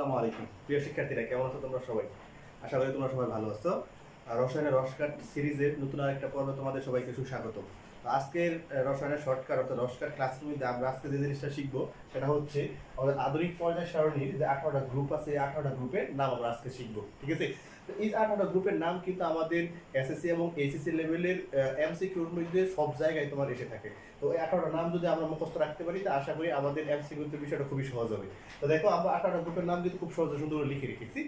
আসসালামু আলাইকুম প্রিয় শিক্ষার্থীরা, কেমন আছো তোমরা সবাই? আশা করি তোমরা সবাই ভালো আছো। আর রসায়নের রসকাট সিরিজের নতুন আরেকটা পর্বে তোমাদের সবাইকে সুস্বাগত। তো আজকের রসায়নের শর্টকাট অর্থাৎ রসকাট ক্লাসরুমে আমরা আজকে যে জিনিসটা শিখবো সেটা হচ্ছে আমাদের আধুনিক পর্যায় সারণীর যে 18টা গ্রুপ আছে, এই 18টা গ্রুপের নাম আমরা আজকে শিখবো। ঠিক আছে? তো এই 18টা গ্রুপের নাম কিন্তু আমাদের এসএসসি এবং এইচএসসি লেভেলের এমসিকিউর মধ্যে সব জায়গায় তোমার এসে থাকে। তো এই 18টা নাম যদি আমরা মুখস্থ রাখতে পারি তা আশা করি আমাদের এমসিকিউতে বিষয়টা খুবই সহজ হবে। তো দেখো, আমরা 18টা গ্রুপের নাম কিন্তু খুব সহজে সুন্দর করে লিখে রেখেছি।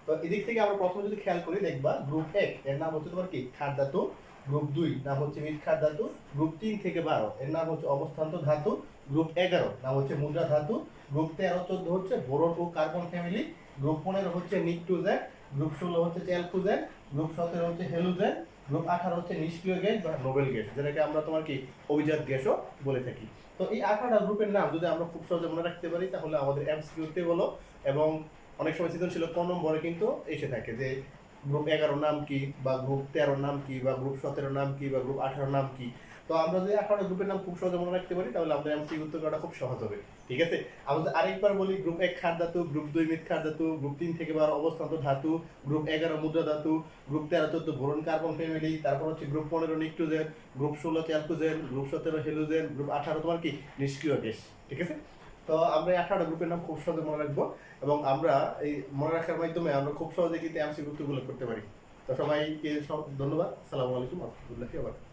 তো এদিক থেকে আমরা প্রথমে যদি খেয়াল করি, দেখবা গ্রুপ 1 এর নাম হচ্ছে তোমার কি ক্ষার ধাতু, গ্রুপ 2 নাম হচ্ছে মৃৎ ক্ষার ধাতু, গ্রুপ 3 থেকে 12 এর নাম হচ্ছে অবস্থান্ত ধাতু, গ্রুপ 11 নাম হচ্ছে মুদ্রা ধাতু, গ্রুপ 13 14 হচ্ছে বোরন ও কার্বন ফ্যামিলি, গ্রুপ 15 হচ্ছে নিকটোজেন, গ্রুপ 16 হচ্ছে চ্যালকোজেন, গ্রুপ 17 হচ্ছে হেলোজেন, গ্রুপ 18 হচ্ছে নিষ্ক্রিয় গ্যাস বা নোবেল গ্যাস, যেটাকে আমরা তোমার কি অভিজাত গ্যাসও বলে থাকি। তো এই 18টা গ্রুপের নাম যদি আমরা খুব সহজে মনে রাখতে পারি তাহলে আমাদের এমসিকিউতে বলো এবং অনেক সময় সৃজনশীল ক নম্বরে কিন্তু এসে থাকে যে গ্রুপ 11 নাম কি, বা গ্রুপ 13 নাম কি, বা গ্রুপ 17 নাম কি, বা গ্রুপ 18 নাম কি। তো আমরা যদি 18 গ্রুপের নাম খুব সহজে মনে রাখতে পারি তাহলে আমাদের এমসিকিউ উত্তর করাটা খুব সহজ হবে। ঠিক আছে? আমরা আরেকবার বলি, গ্রুপ 1 ক্ষার ধাতু, গ্রুপ 2 মৃৎ ক্ষার ধাতু, গ্রুপ 3 থেকে 12 অবস্থান্ত ধাতু, গ্রুপ 11 মুদ্রা ধাতু, গ্রুপ 13 14 বোরন কার্বন ফ্যামিলি, তারপর হচ্ছে group 15 pnictogen, group 16 chalcogen, group 17 halogen, group 18 তোমার কি নিষ্ক্রিয় গ্যাস। ঠিক আছে? তো আমরা এই 18টা গ্রুপের নাম খুব সহজে মনে রাখবো এবং আমরা এই মনে রাখার মাধ্যমে আমরা খুব সহজে কিন্তু এমসিকিউ গুলো করতে পারি। তো সবাইকে ধন্যবাদ। আসসালামু আলাইকুম ওয়া রাহমাতুল্লাহি ওয়া বারাকাতুহু।